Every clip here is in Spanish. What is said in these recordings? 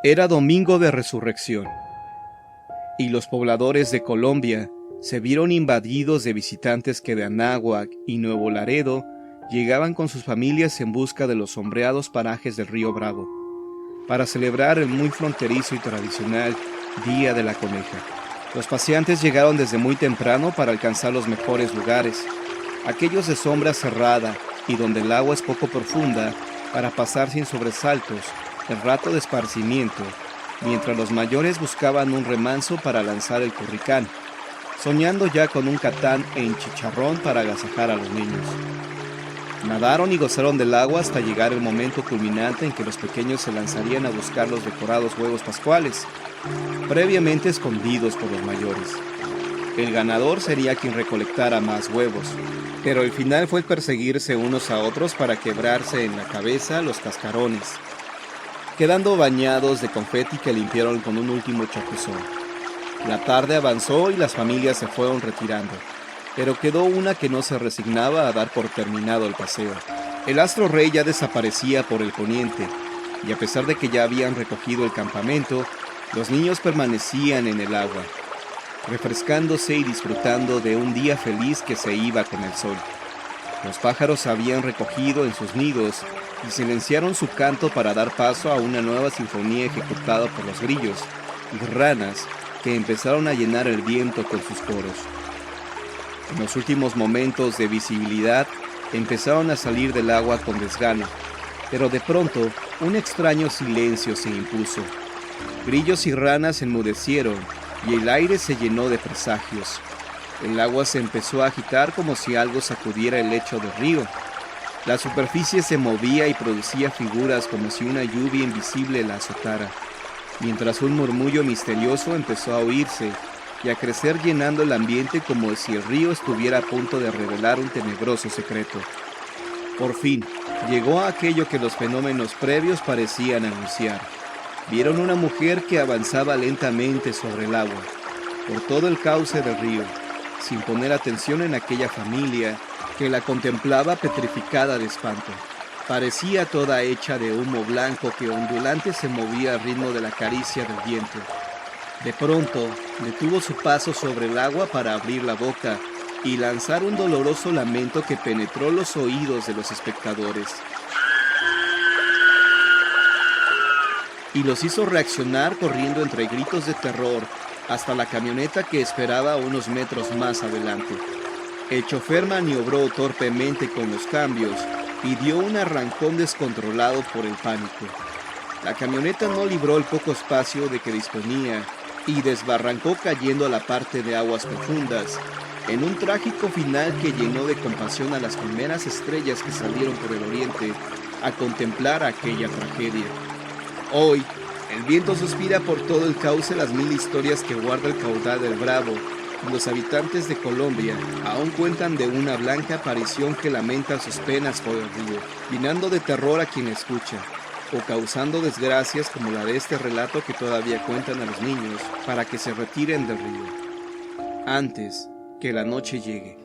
Era domingo de resurrección, y los pobladores de Colombia se vieron invadidos de visitantes que de Anáhuac y Nuevo Laredo llegaban con sus familias en busca de los sombreados parajes del río Bravo, para celebrar el muy fronterizo y tradicional Día de la Coneja. Los paseantes llegaron desde muy temprano para alcanzar los mejores lugares, aquellos de sombra cerrada y donde el agua es poco profunda, para pasar sin sobresaltos el rato de esparcimiento, mientras los mayores buscaban un remanso para lanzar el curricán, soñando ya con un catán en chicharrón para agasajar a los niños. Nadaron y gozaron del agua hasta llegar el momento culminante en que los pequeños se lanzarían a buscar los decorados huevos pascuales, previamente escondidos por los mayores. El ganador sería quien recolectara más huevos, pero el final fue perseguirse unos a otros para quebrarse en la cabeza los cascarones, quedando bañados de confeti que limpiaron con un último chapuzón. La tarde avanzó y las familias se fueron retirando, pero quedó una que no se resignaba a dar por terminado el paseo. El astro rey ya desaparecía por el poniente, y a pesar de que ya habían recogido el campamento, los niños permanecían en el agua, refrescándose y disfrutando de un día feliz que se iba con el sol. Los pájaros se habían recogido en sus nidos y silenciaron su canto para dar paso a una nueva sinfonía ejecutada por los grillos y ranas que empezaron a llenar el viento con sus coros. En los últimos momentos de visibilidad empezaron a salir del agua con desgano, pero de pronto un extraño silencio se impuso. Grillos y ranas enmudecieron y el aire se llenó de presagios. El agua se empezó a agitar como si algo sacudiera el lecho del río. La superficie se movía y producía figuras como si una lluvia invisible la azotara, mientras un murmullo misterioso empezó a oírse y a crecer llenando el ambiente como si el río estuviera a punto de revelar un tenebroso secreto. Por fin, llegó aquello que los fenómenos previos parecían anunciar. Vieron una mujer que avanzaba lentamente sobre el agua, por todo el cauce del río, sin poner atención en aquella familia que la contemplaba petrificada de espanto. Parecía toda hecha de humo blanco que ondulante se movía al ritmo de la caricia del viento. De pronto, detuvo su paso sobre el agua para abrir la boca y lanzar un doloroso lamento que penetró los oídos de los espectadores y los hizo reaccionar corriendo entre gritos de terror hasta la camioneta que esperaba unos metros más adelante. El chofer maniobró torpemente con los cambios y dio un arrancón descontrolado por el pánico. La camioneta no libró el poco espacio de que disponía y desbarrancó cayendo a la parte de aguas profundas, en un trágico final que llenó de compasión a las primeras estrellas que salieron por el oriente a contemplar aquella tragedia. Hoy, el viento suspira por todo el cauce las mil historias que guarda el caudal del Bravo, y los habitantes de Colombia aún cuentan de una blanca aparición que lamenta sus penas por el río, llenando de terror a quien escucha, o causando desgracias como la de este relato que todavía cuentan a los niños para que se retiren del río, antes que la noche llegue.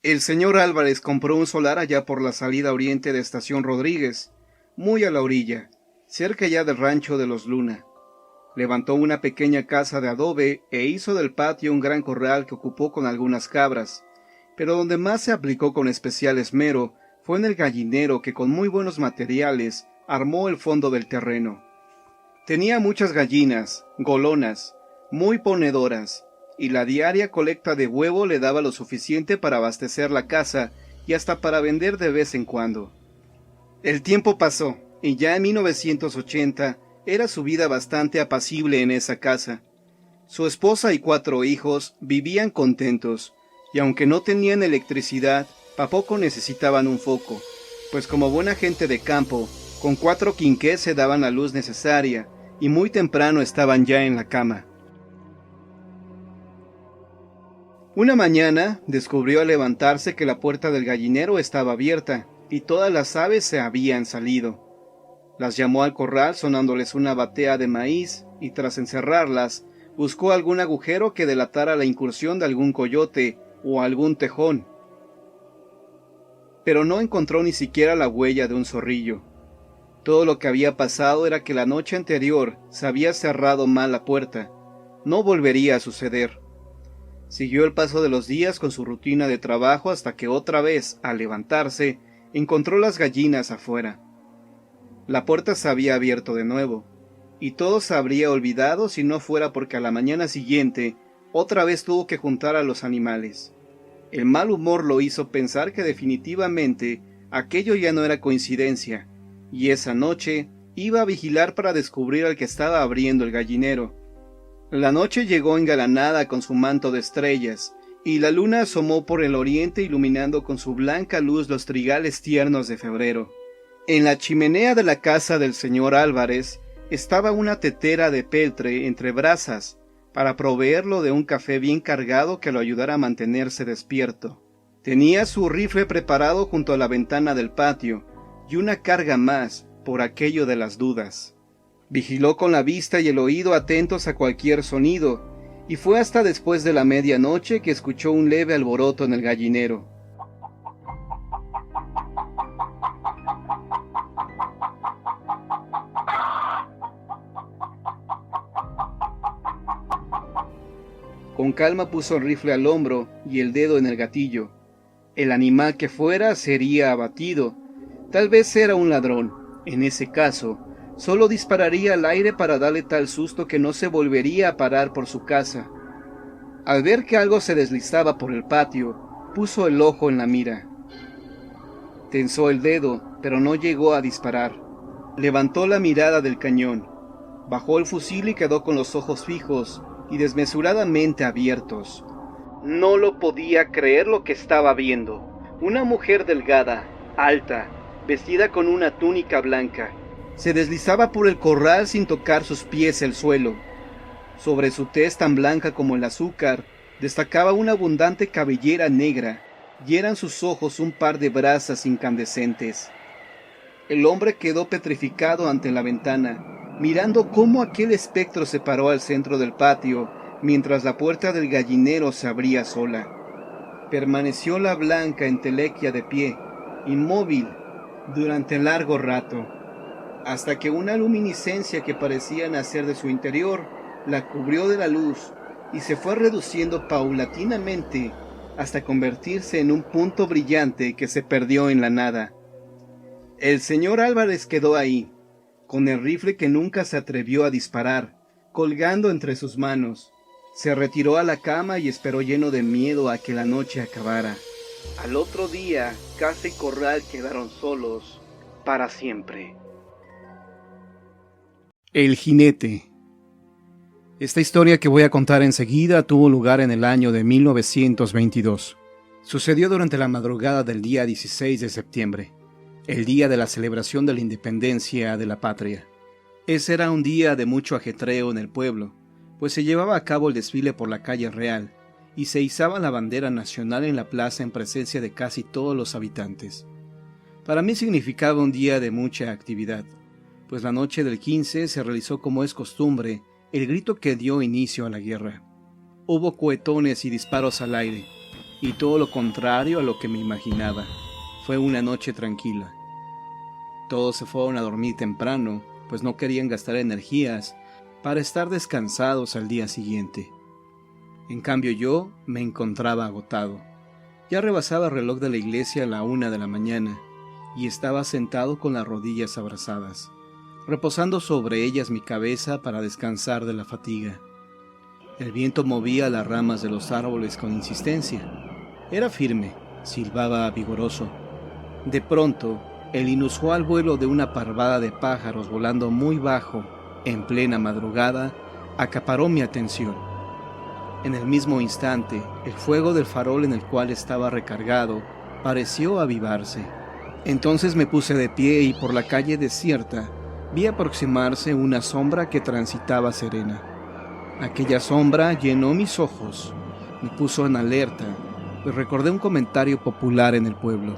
El señor Álvarez compró un solar allá por la salida oriente de Estación Rodríguez, muy a la orilla, cerca ya del rancho de los Luna. Levantó una pequeña casa de adobe e hizo del patio un gran corral que ocupó con algunas cabras, pero donde más se aplicó con especial esmero fue en el gallinero que con muy buenos materiales armó el fondo del terreno. Tenía muchas gallinas, golonas, muy ponedoras, y la diaria colecta de huevo le daba lo suficiente para abastecer la casa y hasta para vender de vez en cuando. El tiempo pasó, y ya en 1980 era su vida bastante apacible en esa casa. Su esposa y 4 hijos vivían contentos, y aunque no tenían electricidad, tampoco necesitaban un foco, pues como buena gente de campo, con 4 quinqués se daban la luz necesaria, y muy temprano estaban ya en la cama. Una mañana descubrió al levantarse que la puerta del gallinero estaba abierta, y todas las aves se habían salido. Las llamó al corral sonándoles una batea de maíz, y tras encerrarlas, buscó algún agujero que delatara la incursión de algún coyote o algún tejón. Pero no encontró ni siquiera la huella de un zorrillo. Todo lo que había pasado era que la noche anterior se había cerrado mal la puerta. No volvería a suceder. Siguió el paso de los días con su rutina de trabajo hasta que otra vez, al levantarse, encontró las gallinas afuera. La puerta se había abierto de nuevo, y todo se habría olvidado si no fuera porque a la mañana siguiente otra vez tuvo que juntar a los animales. El mal humor lo hizo pensar que definitivamente aquello ya no era coincidencia, y esa noche iba a vigilar para descubrir al que estaba abriendo el gallinero. La noche llegó engalanada con su manto de estrellas, y la luna asomó por el oriente iluminando con su blanca luz los trigales tiernos de febrero. En la chimenea de la casa del señor Álvarez estaba una tetera de peltre entre brasas, para proveerlo de un café bien cargado que lo ayudara a mantenerse despierto. Tenía su rifle preparado junto a la ventana del patio, y una carga más, por aquello de las dudas. Vigiló con la vista y el oído atentos a cualquier sonido, y fue hasta después de la medianoche que escuchó un leve alboroto en el gallinero. Con calma puso el rifle al hombro y el dedo en el gatillo. El animal que fuera sería abatido. Tal vez era un ladrón. En ese caso, solo dispararía al aire para darle tal susto que no se volvería a parar por su casa. Al ver que algo se deslizaba por el patio, puso el ojo en la mira. Tensó el dedo, pero no llegó a disparar. Levantó la mirada del cañón, bajó el fusil y quedó con los ojos fijos y desmesuradamente abiertos. No lo podía creer lo que estaba viendo. Una mujer delgada, alta, vestida con una túnica blanca, se deslizaba por el corral sin tocar sus pies el suelo. Sobre su tez tan blanca como el azúcar, destacaba una abundante cabellera negra, y eran sus ojos un par de brasas incandescentes. El hombre quedó petrificado ante la ventana, mirando cómo aquel espectro se paró al centro del patio, mientras la puerta del gallinero se abría sola. Permaneció la blanca entelequia de pie, inmóvil, durante largo rato, hasta que una luminiscencia que parecía nacer de su interior la cubrió de la luz y se fue reduciendo paulatinamente hasta convertirse en un punto brillante que se perdió en la nada. El señor Álvarez quedó ahí, con el rifle que nunca se atrevió a disparar, colgando entre sus manos. Se retiró a la cama y esperó lleno de miedo a que la noche acabara. Al otro día, casa y corral quedaron solos para siempre. El jinete. Esta historia que voy a contar enseguida tuvo lugar en el año de 1922. Sucedió durante la madrugada del día 16 de septiembre, el día de la celebración de la independencia de la patria. Ese era un día de mucho ajetreo en el pueblo, pues se llevaba a cabo el desfile por la calle Real y se izaba la bandera nacional en la plaza en presencia de casi todos los habitantes. Para mí significaba un día de mucha actividad, pues la noche del 15 se realizó, como es costumbre, el grito que dio inicio a la guerra. Hubo cohetones y disparos al aire, y todo lo contrario a lo que me imaginaba. Fue una noche tranquila. Todos se fueron a dormir temprano, pues no querían gastar energías para estar descansados al día siguiente. En cambio yo me encontraba agotado. Ya rebasaba el reloj de la iglesia a la 1 de la mañana, y estaba sentado con las rodillas abrazadas, reposando sobre ellas mi cabeza para descansar de la fatiga. El viento movía las ramas de los árboles con insistencia. Era firme, silbaba vigoroso. De pronto, el inusual vuelo de una parvada de pájaros volando muy bajo, en plena madrugada, acaparó mi atención. En el mismo instante, el fuego del farol en el cual estaba recargado pareció avivarse. Entonces me puse de pie y por la calle desierta vi aproximarse una sombra que transitaba serena. Aquella sombra llenó mis ojos, me puso en alerta, pues recordé un comentario popular en el pueblo.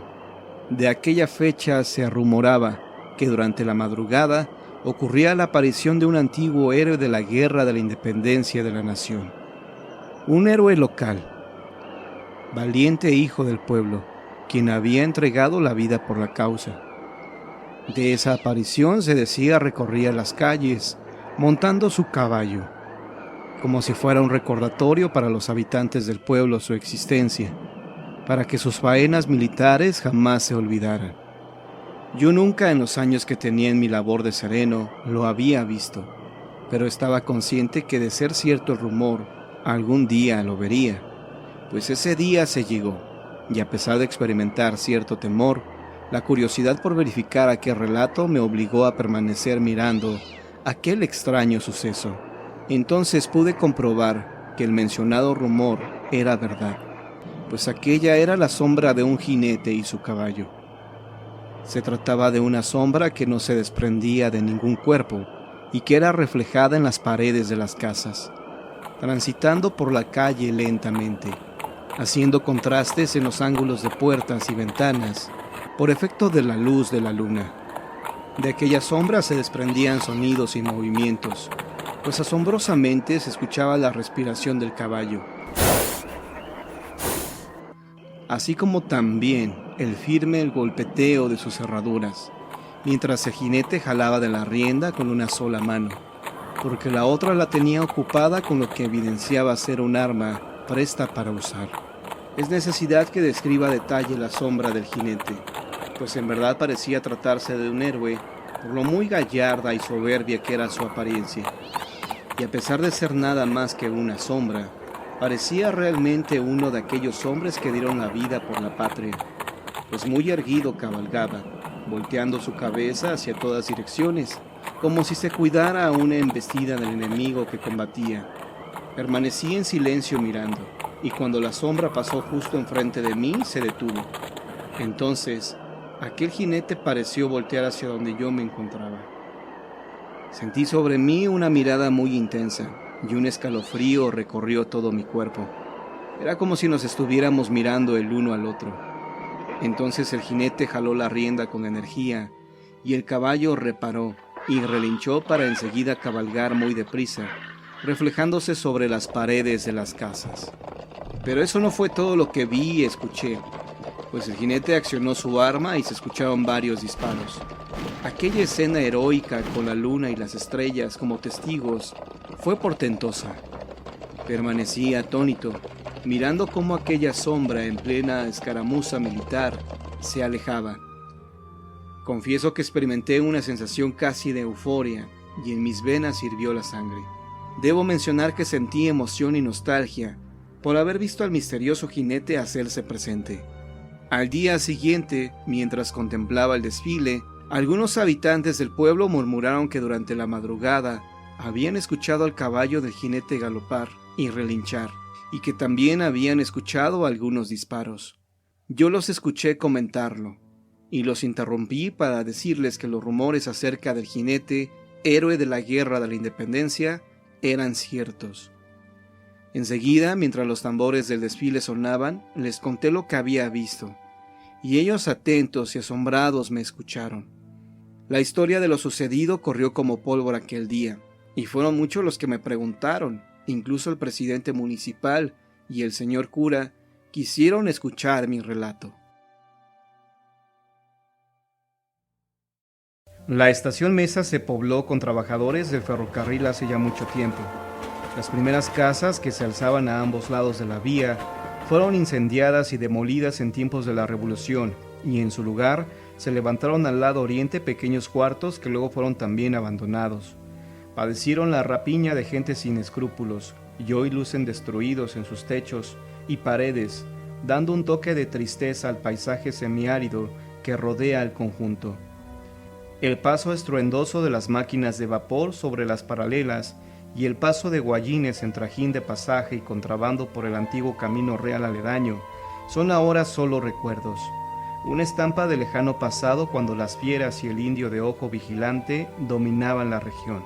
De aquella fecha se rumoraba que durante la madrugada ocurría la aparición de un antiguo héroe de la guerra de la independencia de la nación. Un héroe local, valiente hijo del pueblo, quien había entregado la vida por la causa. De esa aparición se decía recorría las calles, montando su caballo, como si fuera un recordatorio para los habitantes del pueblo su existencia, para que sus faenas militares jamás se olvidaran. Yo nunca en los años que tenía en mi labor de sereno lo había visto, pero estaba consciente que de ser cierto el rumor, algún día lo vería, pues ese día se llegó, y a pesar de experimentar cierto temor, la curiosidad por verificar aquel relato me obligó a permanecer mirando aquel extraño suceso. Entonces pude comprobar que el mencionado rumor era verdad, pues aquella era la sombra de un jinete y su caballo. Se trataba de una sombra que no se desprendía de ningún cuerpo y que era reflejada en las paredes de las casas, transitando por la calle lentamente, haciendo contrastes en los ángulos de puertas y ventanas, por efecto de la luz de la luna. De aquella sombra se desprendían sonidos y movimientos, pues asombrosamente se escuchaba la respiración del caballo, así como también el firme golpeteo de sus herraduras, mientras el jinete jalaba de la rienda con una sola mano, porque la otra la tenía ocupada con lo que evidenciaba ser un arma presta para usar. Es necesidad que describa a detalle la sombra del jinete, pues en verdad parecía tratarse de un héroe, por lo muy gallarda y soberbia que era su apariencia. Y a pesar de ser nada más que una sombra, parecía realmente uno de aquellos hombres que dieron la vida por la patria, pues muy erguido cabalgaba, volteando su cabeza hacia todas direcciones, como si se cuidara a una embestida del enemigo que combatía. Permanecí en silencio mirando, y cuando la sombra pasó justo enfrente de mí, se detuvo. Entonces, aquel jinete pareció voltear hacia donde yo me encontraba. Sentí sobre mí una mirada muy intensa, y un escalofrío recorrió todo mi cuerpo. Era como si nos estuviéramos mirando el uno al otro. Entonces el jinete jaló la rienda con energía, y el caballo reparó y relinchó para enseguida cabalgar muy deprisa, reflejándose sobre las paredes de las casas. Pero eso no fue todo lo que vi y escuché, pues el jinete accionó su arma y se escucharon varios disparos. Aquella escena heroica con la luna y las estrellas como testigos fue portentosa. Permanecí atónito, mirando cómo aquella sombra en plena escaramuza militar se alejaba. Confieso que experimenté una sensación casi de euforia y en mis venas hirvió la sangre. Debo mencionar que sentí emoción y nostalgia por haber visto al misterioso jinete hacerse presente. Al día siguiente, mientras contemplaba el desfile, algunos habitantes del pueblo murmuraron que durante la madrugada habían escuchado al caballo del jinete galopar y relinchar, y que también habían escuchado algunos disparos. Yo los escuché comentarlo, y los interrumpí para decirles que los rumores acerca del jinete, héroe de la Guerra de la Independencia, eran ciertos. Enseguida, mientras los tambores del desfile sonaban, les conté lo que había visto, y ellos atentos y asombrados me escucharon. La historia de lo sucedido corrió como pólvora aquel día, y fueron muchos los que me preguntaron, incluso el presidente municipal y el señor cura quisieron escuchar mi relato. La estación Mesa se pobló con trabajadores del ferrocarril hace ya mucho tiempo. Las primeras casas que se alzaban a ambos lados de la vía fueron incendiadas y demolidas en tiempos de la Revolución, y en su lugar se levantaron al lado oriente pequeños cuartos que luego fueron también abandonados. Padecieron la rapiña de gente sin escrúpulos, y hoy lucen destruidos en sus techos y paredes, dando un toque de tristeza al paisaje semiárido que rodea el conjunto. El paso estruendoso de las máquinas de vapor sobre las paralelas y el paso de guayines en trajín de pasaje y contrabando por el antiguo camino real aledaño son ahora solo recuerdos, una estampa del lejano pasado cuando las fieras y el indio de ojo vigilante dominaban la región.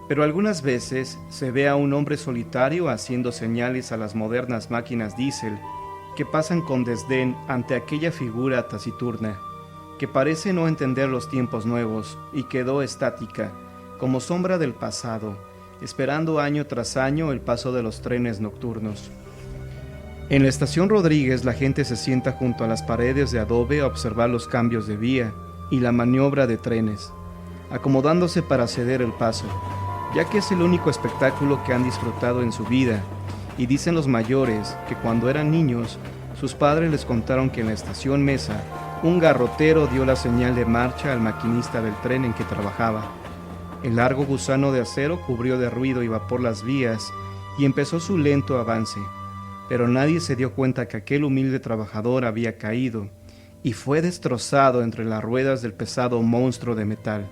Pero algunas veces se ve a un hombre solitario haciendo señales a las modernas máquinas diésel que pasan con desdén ante aquella figura taciturna, que parece no entender los tiempos nuevos y quedó estática, como sombra del pasado, esperando año tras año el paso de los trenes nocturnos. En la estación Rodríguez la gente se sienta junto a las paredes de adobe a observar los cambios de vía, y la maniobra de trenes, acomodándose para ceder el paso, ya que es el único espectáculo que han disfrutado en su vida, y dicen los mayores que cuando eran niños, sus padres les contaron que en la estación Mesa, un garrotero dio la señal de marcha al maquinista del tren en que trabajaba. El largo gusano de acero cubrió de ruido y vapor las vías y empezó su lento avance, pero nadie se dio cuenta que aquel humilde trabajador había caído y fue destrozado entre las ruedas del pesado monstruo de metal.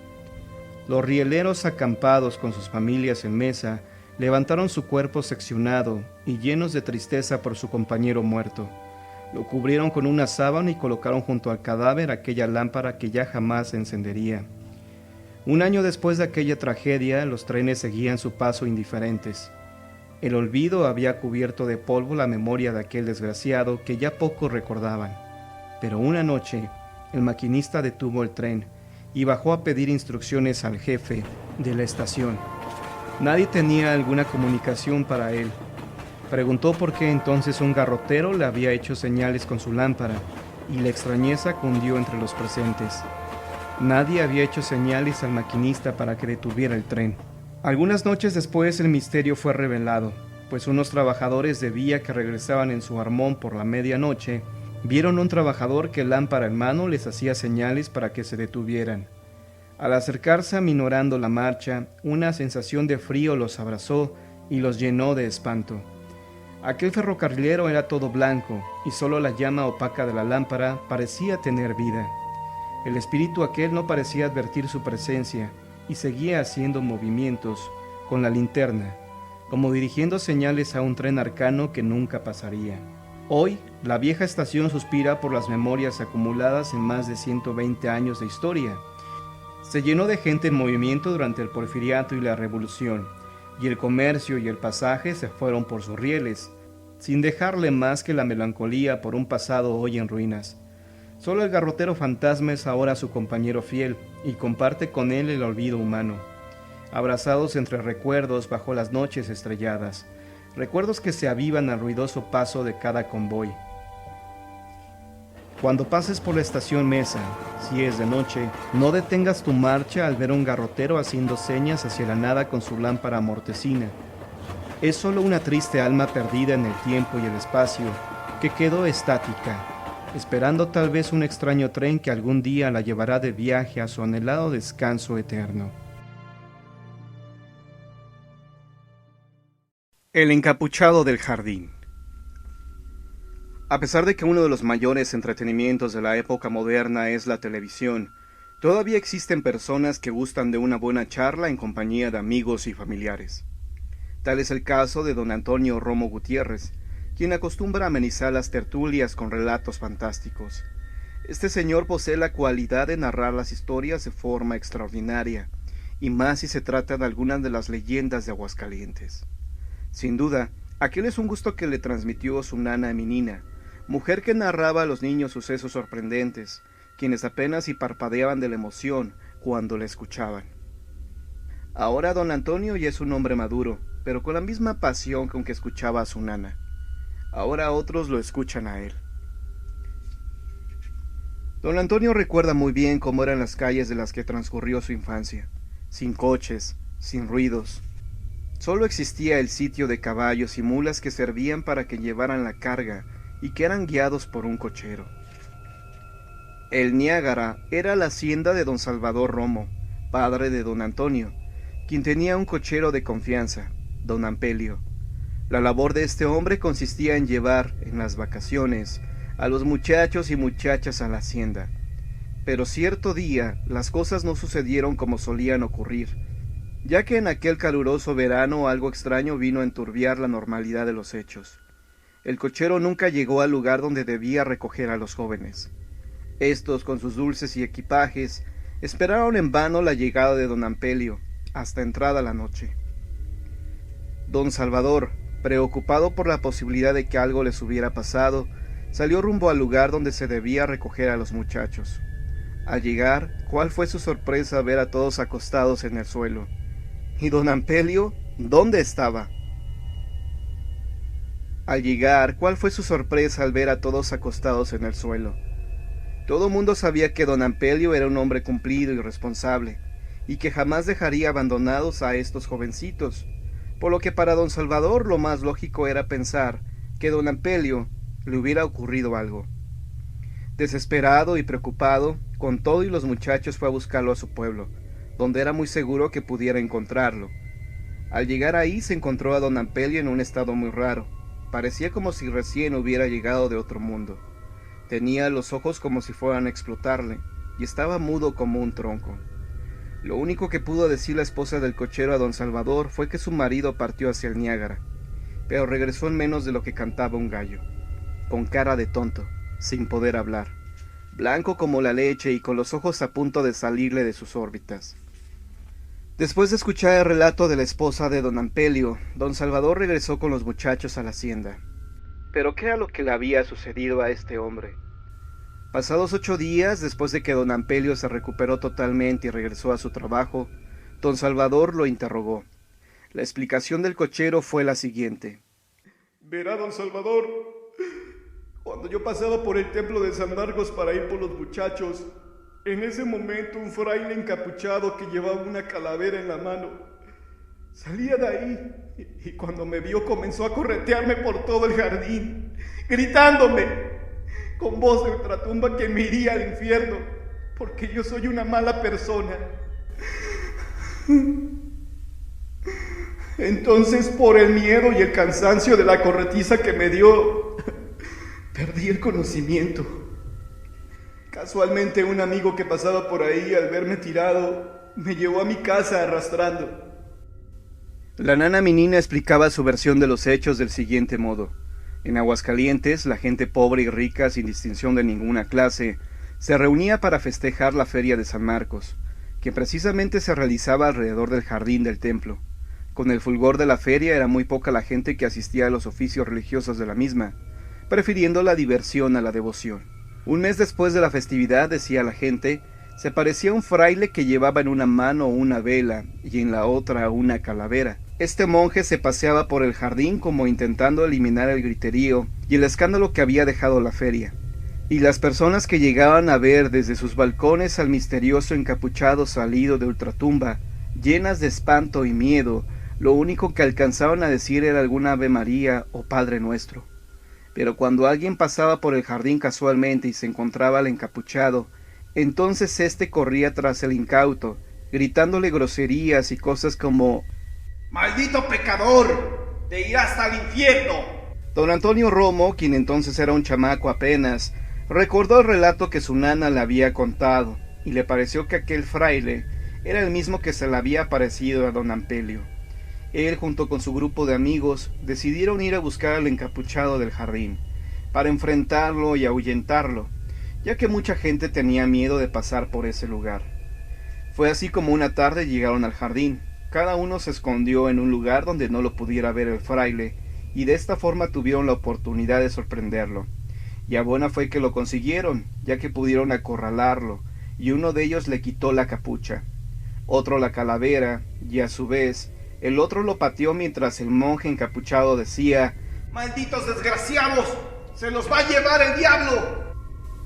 Los rieleros acampados con sus familias en Mesa levantaron su cuerpo seccionado y llenos de tristeza por su compañero muerto. Lo cubrieron con una sábana y colocaron junto al cadáver aquella lámpara que ya jamás se encendería. Un año después de aquella tragedia, los trenes seguían su paso indiferentes. El olvido había cubierto de polvo la memoria de aquel desgraciado que ya pocos recordaban. Pero una noche, el maquinista detuvo el tren y bajó a pedir instrucciones al jefe de la estación. Nadie tenía alguna comunicación para él. Preguntó por qué entonces un garrotero le había hecho señales con su lámpara, y la extrañeza cundió entre los presentes. Nadie había hecho señales al maquinista para que detuviera el tren. Algunas noches después el misterio fue revelado, pues unos trabajadores de vía que regresaban en su armón por la medianoche vieron un trabajador que lámpara en mano les hacía señales para que se detuvieran. Al acercarse aminorando la marcha, una sensación de frío los abrazó y los llenó de espanto. Aquel ferrocarrilero era todo blanco y solo la llama opaca de la lámpara parecía tener vida. El espíritu aquel no parecía advertir su presencia y seguía haciendo movimientos con la linterna, como dirigiendo señales a un tren arcano que nunca pasaría. Hoy, la vieja estación suspira por las memorias acumuladas en más de 120 años de historia. Se llenó de gente en movimiento durante el Porfiriato y la Revolución, y el comercio y el pasaje se fueron por sus rieles, sin dejarle más que la melancolía por un pasado hoy en ruinas. Solo el garrotero fantasma es ahora su compañero fiel, y comparte con él el olvido humano. Abrazados entre recuerdos bajo las noches estrelladas, recuerdos que se avivan al ruidoso paso de cada convoy. Cuando pases por la estación Mesa, si es de noche, no detengas tu marcha al ver a un garrotero haciendo señas hacia la nada con su lámpara mortecina. Es solo una triste alma perdida en el tiempo y el espacio, que quedó estática, esperando tal vez un extraño tren que algún día la llevará de viaje a su anhelado descanso eterno. El encapuchado del jardín. A pesar de que uno de los mayores entretenimientos de la época moderna es la televisión, todavía existen personas que gustan de una buena charla en compañía de amigos y familiares. Tal es el caso de don Antonio Romo Gutiérrez, quien acostumbra amenizar las tertulias con relatos fantásticos. Este señor posee la cualidad de narrar las historias de forma extraordinaria, y más si se trata de algunas de las leyendas de Aguascalientes. Sin duda, aquel es un gusto que le transmitió su nana Eminina, mujer que narraba a los niños sucesos sorprendentes, quienes apenas si parpadeaban de la emoción cuando la escuchaban. Ahora don Antonio ya es un hombre maduro, pero con la misma pasión con que escuchaba a su nana. Ahora otros lo escuchan a él. Don Antonio recuerda muy bien cómo eran las calles de las que transcurrió su infancia, sin coches, sin ruidos. Solo existía el sitio de caballos y mulas que servían para que llevaran la carga y que eran guiados por un cochero. El Niágara era la hacienda de don Salvador Romo, padre de don Antonio, quien tenía un cochero de confianza, don Ampelio. La labor de este hombre consistía en llevar, en las vacaciones, a los muchachos y muchachas a la hacienda. Pero cierto día las cosas no sucedieron como solían ocurrir, ya que en aquel caluroso verano algo extraño vino a enturbiar la normalidad de los hechos. El cochero nunca llegó al lugar donde debía recoger a los jóvenes. Estos, con sus dulces y equipajes, esperaron en vano la llegada de don Ampelio, hasta entrada la noche. Don Salvador, preocupado por la posibilidad de que algo les hubiera pasado, salió rumbo al lugar donde se debía recoger a los muchachos. Al llegar, ¿cuál fue su sorpresa ver a todos acostados en el suelo? ¿Y don Ampelio? ¿Dónde estaba? Al llegar, ¿cuál fue su sorpresa al ver a todos acostados en el suelo? Todo mundo sabía que don Ampelio era un hombre cumplido y responsable, y que jamás dejaría abandonados a estos jovencitos, por lo que para don Salvador lo más lógico era pensar que don Ampelio le hubiera ocurrido algo. Desesperado y preocupado, con todo y los muchachos fue a buscarlo a su pueblo, donde era muy seguro que pudiera encontrarlo. Al llegar ahí se encontró a don Ampelio en un estado muy raro. Parecía como si recién hubiera llegado de otro mundo. Tenía los ojos como si fueran a explotarle, y estaba mudo como un tronco. Lo único que pudo decir la esposa del cochero a don Salvador fue que su marido partió hacia el Niágara, pero regresó en menos de lo que cantaba un gallo, con cara de tonto, sin poder hablar, blanco como la leche y con los ojos a punto de salirle de sus órbitas. Después de escuchar el relato de la esposa de don Ampelio, don Salvador regresó con los muchachos a la hacienda. ¿Pero qué era lo que le había sucedido a este hombre? Pasados 8 días, después de que don Ampelio se recuperó totalmente y regresó a su trabajo, don Salvador lo interrogó. La explicación del cochero fue la siguiente. Verá, don Salvador, cuando yo pasaba por el templo de San Marcos para ir por los muchachos, en ese momento un fraile encapuchado que llevaba una calavera en la mano salía de ahí y cuando me vio comenzó a corretearme por todo el jardín, gritándome con voz de ultratumba que me iría al infierno, porque yo soy una mala persona. Entonces, por el miedo y el cansancio de la corretiza que me dio, perdí el conocimiento. Casualmente un amigo que pasaba por ahí al verme tirado, me llevó a mi casa arrastrando. La nana Minina explicaba su versión de los hechos del siguiente modo. En Aguascalientes, la gente pobre y rica, sin distinción de ninguna clase, se reunía para festejar la feria de San Marcos, que precisamente se realizaba alrededor del jardín del templo. Con el fulgor de la feria era muy poca la gente que asistía a los oficios religiosos de la misma, prefiriendo la diversión a la devoción. Un mes después de la festividad, decía la gente, se parecía a un fraile que llevaba en una mano una vela y en la otra una calavera. Este monje se paseaba por el jardín como intentando eliminar el griterío y el escándalo que había dejado la feria, y las personas que llegaban a ver desde sus balcones al misterioso encapuchado salido de ultratumba, llenas de espanto y miedo, lo único que alcanzaban a decir era alguna Ave María o Padre Nuestro. Pero cuando alguien pasaba por el jardín casualmente y se encontraba al encapuchado, entonces éste corría tras el incauto, gritándole groserías y cosas como ¡Maldito pecador! ¡Te irás hasta el infierno! Don Antonio Romo, quien entonces era un chamaco apenas, recordó el relato que su nana le había contado, y le pareció que aquel fraile era el mismo que se le había aparecido a don Ampelio. Él, junto con su grupo de amigos, decidieron ir a buscar al encapuchado del jardín, para enfrentarlo y ahuyentarlo, ya que mucha gente tenía miedo de pasar por ese lugar. Fue así como una tarde llegaron al jardín. Cada uno se escondió en un lugar donde no lo pudiera ver el fraile, y de esta forma tuvieron la oportunidad de sorprenderlo. Y a buena fue que lo consiguieron, ya que pudieron acorralarlo, y uno de ellos le quitó la capucha, otro la calavera, y a su vez, el otro lo pateó mientras el monje encapuchado decía: ¡Malditos desgraciados! ¡Se los va a llevar el diablo!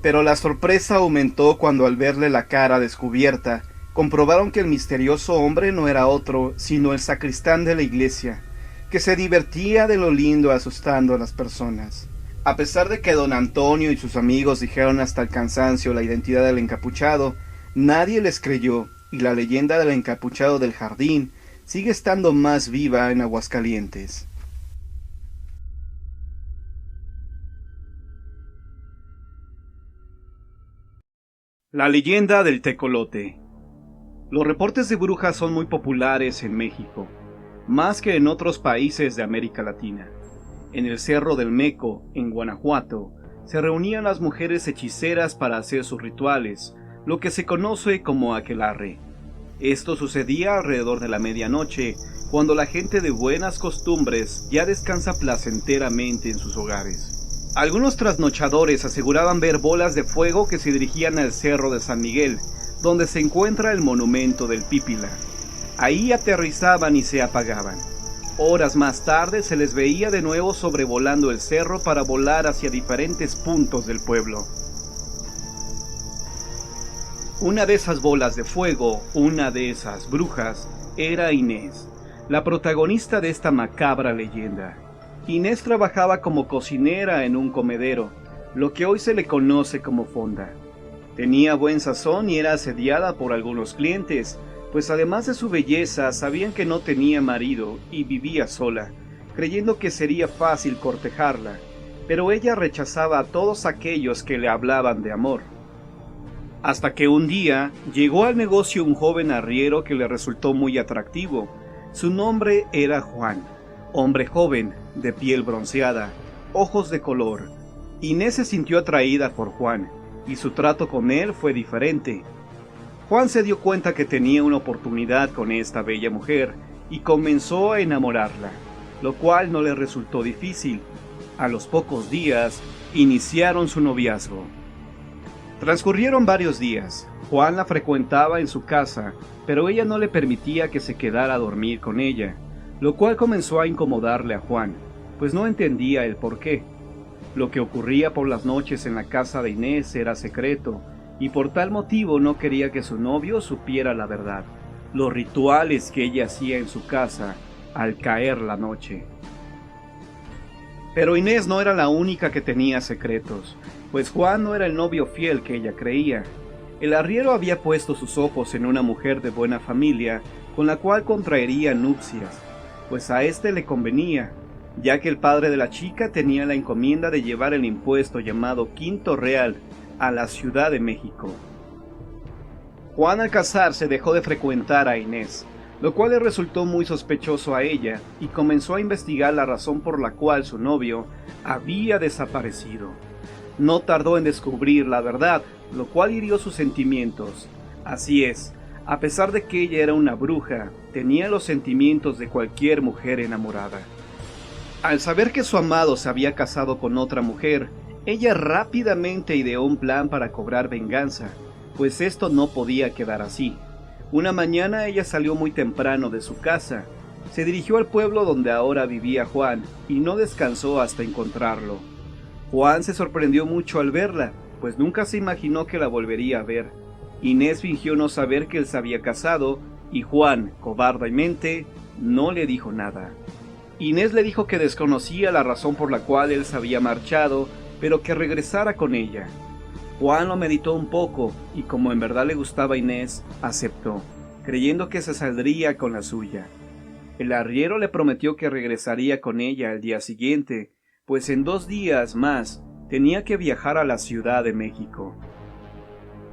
Pero la sorpresa aumentó cuando al verle la cara descubierta, comprobaron que el misterioso hombre no era otro, sino el sacristán de la iglesia, que se divertía de lo lindo asustando a las personas. A pesar de que don Antonio y sus amigos dijeron hasta el cansancio la identidad del encapuchado, nadie les creyó, y la leyenda del encapuchado del jardín sigue estando más viva en Aguascalientes. La leyenda del tecolote. Los reportes de brujas son muy populares en México, más que en otros países de América Latina. En el Cerro del Meco, en Guanajuato, se reunían las mujeres hechiceras para hacer sus rituales, lo que se conoce como aquelarre. Esto sucedía alrededor de la medianoche, cuando la gente de buenas costumbres ya descansa placenteramente en sus hogares. Algunos trasnochadores aseguraban ver bolas de fuego que se dirigían al Cerro de San Miguel, donde se encuentra el monumento del Pípila. Ahí aterrizaban y se apagaban. Horas más tarde se les veía de nuevo sobrevolando el cerro para volar hacia diferentes puntos del pueblo. Una de esas bolas de fuego, una de esas brujas, era Inés, la protagonista de esta macabra leyenda. Inés trabajaba como cocinera en un comedero, lo que hoy se le conoce como fonda. Tenía buen sazón y era asediada por algunos clientes, pues además de su belleza sabían que no tenía marido y vivía sola, creyendo que sería fácil cortejarla, pero ella rechazaba a todos aquellos que le hablaban de amor. Hasta que un día llegó al negocio un joven arriero que le resultó muy atractivo. Su nombre era Juan, hombre joven, de piel bronceada, ojos de color. Inés se sintió atraída por Juan, y su trato con él fue diferente. Juan se dio cuenta que tenía una oportunidad con esta bella mujer, y comenzó a enamorarla, lo cual no le resultó difícil. A los pocos días, iniciaron su noviazgo. Transcurrieron varios días. Juan la frecuentaba en su casa, pero ella no le permitía que se quedara a dormir con ella, lo cual comenzó a incomodarle a Juan, pues no entendía el porqué. Lo que ocurría por las noches en la casa de Inés era secreto, y por tal motivo no quería que su novio supiera la verdad, los rituales que ella hacía en su casa al caer la noche. Pero Inés no era la única que tenía secretos, pues Juan no era el novio fiel que ella creía. El arriero había puesto sus ojos en una mujer de buena familia con la cual contraería nupcias, pues a éste le convenía, ya que el padre de la chica tenía la encomienda de llevar el impuesto llamado Quinto Real a la Ciudad de México. Juan al casarse dejó de frecuentar a Inés, lo cual le resultó muy sospechoso a ella y comenzó a investigar la razón por la cual su novio había desaparecido. No tardó en descubrir la verdad, lo cual hirió sus sentimientos. Así es, a pesar de que ella era una bruja, tenía los sentimientos de cualquier mujer enamorada. Al saber que su amado se había casado con otra mujer, ella rápidamente ideó un plan para cobrar venganza, pues esto no podía quedar así. Una mañana ella salió muy temprano de su casa, se dirigió al pueblo donde ahora vivía Juan y no descansó hasta encontrarlo. Juan se sorprendió mucho al verla, pues nunca se imaginó que la volvería a ver. Inés fingió no saber que él se había casado y Juan, cobardemente, no le dijo nada. Inés le dijo que desconocía la razón por la cual él se había marchado, pero que regresara con ella. Juan lo meditó un poco y como en verdad le gustaba a Inés, aceptó, creyendo que se saldría con la suya. El arriero le prometió que regresaría con ella al día siguiente, pues en 2 días más tenía que viajar a la Ciudad de México.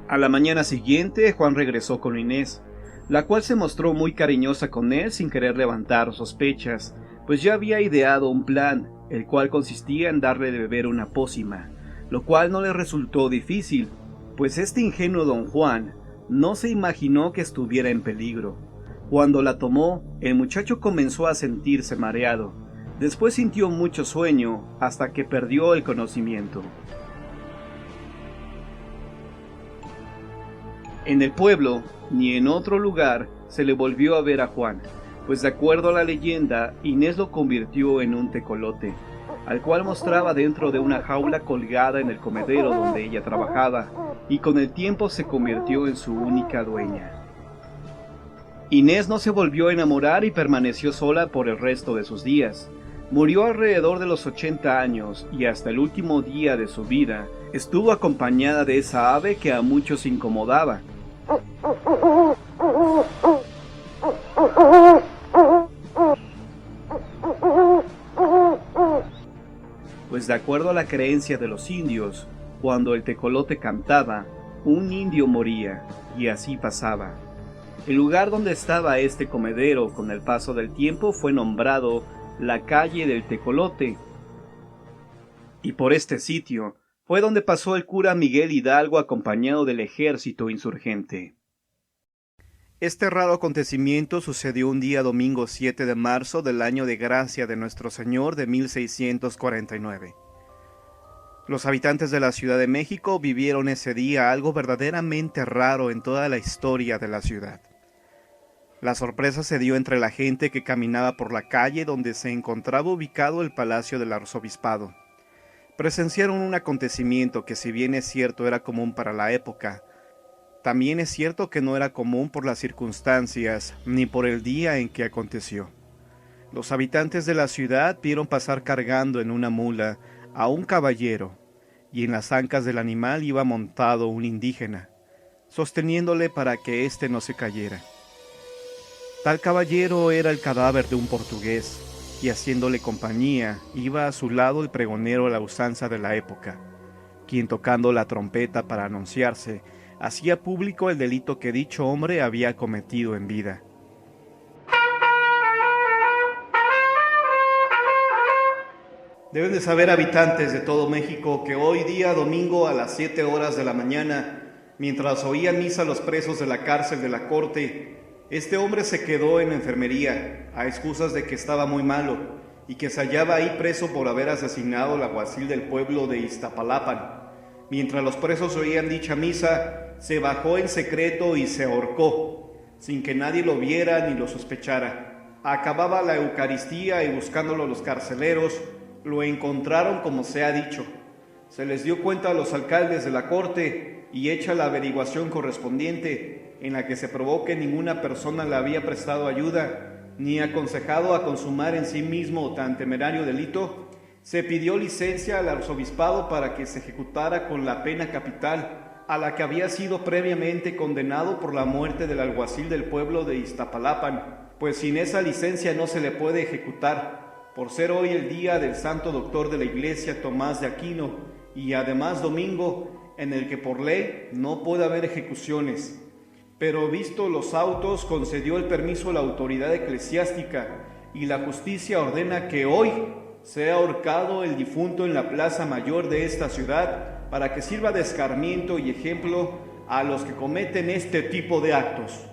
A la mañana siguiente Juan regresó con Inés, la cual se mostró muy cariñosa con él sin querer levantar sospechas, pues ya había ideado un plan, el cual consistía en darle de beber una pócima, lo cual no le resultó difícil, pues este ingenuo don Juan no se imaginó que estuviera en peligro. Cuando la tomó, el muchacho comenzó a sentirse mareado. Después sintió mucho sueño hasta que perdió el conocimiento. En el pueblo, ni en otro lugar, se le volvió a ver a Juan, pues de acuerdo a la leyenda, Inés lo convirtió en un tecolote, al cual mostraba dentro de una jaula colgada en el comedero donde ella trabajaba, y con el tiempo se convirtió en su única dueña. Inés no se volvió a enamorar y permaneció sola por el resto de sus días. Murió alrededor de los 80 años y hasta el último día de su vida estuvo acompañada de esa ave que a muchos incomodaba. Pues de acuerdo a la creencia de los indios, cuando el tecolote cantaba, un indio moría, y así pasaba. El lugar donde estaba este comedero con el paso del tiempo fue nombrado la calle del Tecolote, y por este sitio fue donde pasó el cura Miguel Hidalgo acompañado del ejército insurgente. Este raro acontecimiento sucedió un día domingo 7 de marzo del año de gracia de nuestro Señor de 1649. Los habitantes de la Ciudad de México vivieron ese día algo verdaderamente raro en toda la historia de la ciudad. La sorpresa se dio entre la gente que caminaba por la calle donde se encontraba ubicado el Palacio del Arzobispado. Presenciaron un acontecimiento que, si bien es cierto era común para la época, También es cierto que no era común por las circunstancias ni por el día en que aconteció. Los habitantes de la ciudad vieron pasar cargando en una mula a un caballero, y en las ancas del animal iba montado un indígena, sosteniéndole para que éste no se cayera. Tal caballero era el cadáver de un portugués, y haciéndole compañía iba a su lado el pregonero a la usanza de la época, quien tocando la trompeta para anunciarse, hacía público el delito que dicho hombre había cometido en vida. Deben de saber, habitantes de todo México, que hoy día domingo a las 7 horas de la mañana, mientras oían misa los presos de la cárcel de la Corte, este hombre se quedó en la enfermería a excusas de que estaba muy malo y que se hallaba ahí preso por haber asesinado al alguacil del pueblo de Iztapalapan. Mientras los presos oían dicha misa, se bajó en secreto y se ahorcó, sin que nadie lo viera ni lo sospechara. Acababa la Eucaristía y buscándolo los carceleros, lo encontraron como se ha dicho. Se les dio cuenta a los alcaldes de la corte y hecha la averiguación correspondiente, en la que se probó que ninguna persona le había prestado ayuda ni aconsejado a consumar en sí mismo tan temerario delito, se pidió licencia al arzobispado para que se ejecutara con la pena capital, a la que había sido previamente condenado por la muerte del alguacil del pueblo de Iztapalapan, pues sin esa licencia no se le puede ejecutar, por ser hoy el día del santo doctor de la Iglesia Tomás de Aquino, y además domingo, en el que por ley no puede haber ejecuciones. Pero visto los autos, concedió el permiso la autoridad eclesiástica, y la justicia ordena que hoy sea ahorcado el difunto en la plaza mayor de esta ciudad, para que sirva de escarmiento y ejemplo a los que cometen este tipo de actos.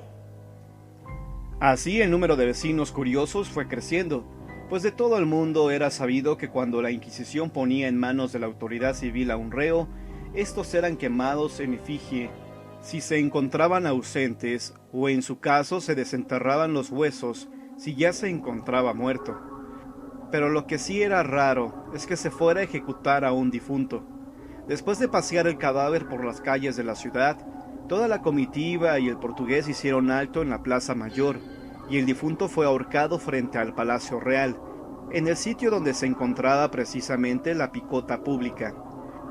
Así el número de vecinos curiosos fue creciendo, pues de todo el mundo era sabido que cuando la Inquisición ponía en manos de la autoridad civil a un reo, estos eran quemados en efigie, si se encontraban ausentes, o en su caso se desenterraban los huesos si ya se encontraba muerto. Pero lo que sí era raro es que se fuera a ejecutar a un difunto. Después de pasear el cadáver por las calles de la ciudad, toda la comitiva y el portugués hicieron alto en la Plaza Mayor, y el difunto fue ahorcado frente al Palacio Real, en el sitio donde se encontraba precisamente la picota pública.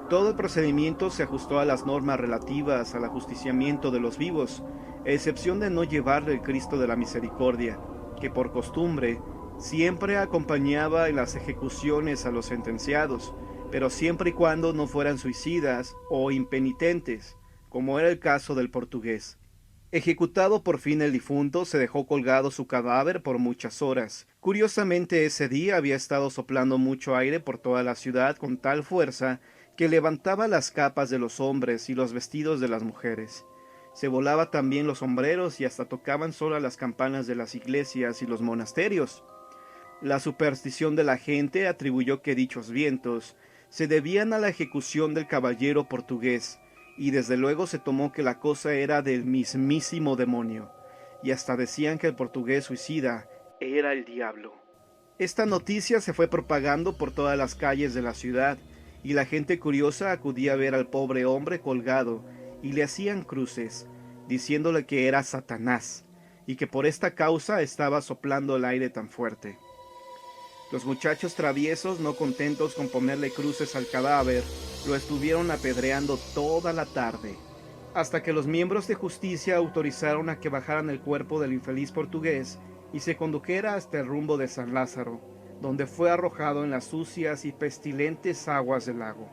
Todo el procedimiento se ajustó a las normas relativas al ajusticiamiento de los vivos, a excepción de no llevarle el Cristo de la Misericordia, que por costumbre siempre acompañaba en las ejecuciones a los sentenciados, pero siempre y cuando no fueran suicidas o impenitentes, como era el caso del portugués. Ejecutado por fin el difunto, se dejó colgado su cadáver por muchas horas. Curiosamente, ese día había estado soplando mucho aire por toda la ciudad con tal fuerza que levantaba las capas de los hombres y los vestidos de las mujeres. Se volaba también los sombreros y hasta tocaban solas las campanas de las iglesias y los monasterios. La superstición de la gente atribuyó que dichos vientos se debían a la ejecución del caballero portugués, y desde luego se tomó que la cosa era del mismísimo demonio, y hasta decían que el portugués suicida era el diablo. Esta noticia se fue propagando por todas las calles de la ciudad, y la gente curiosa acudía a ver al pobre hombre colgado, y le hacían cruces, diciéndole que era Satanás, y que por esta causa estaba soplando el aire tan fuerte. Los muchachos traviesos, no contentos con ponerle cruces al cadáver, lo estuvieron apedreando toda la tarde, hasta que los miembros de justicia autorizaron a que bajaran el cuerpo del infeliz portugués y se condujera hasta el rumbo de San Lázaro, donde fue arrojado en las sucias y pestilentes aguas del lago.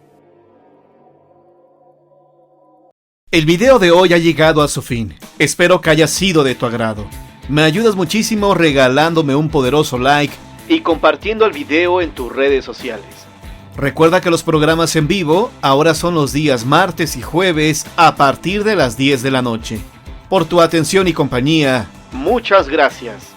El video de hoy ha llegado a su fin. Espero que haya sido de tu agrado. Me ayudas muchísimo regalándome un poderoso like y compartiendo el video en tus redes sociales. Recuerda que los programas en vivo ahora son los días martes y jueves a partir de las 10 de la noche. Por tu atención y compañía, muchas gracias.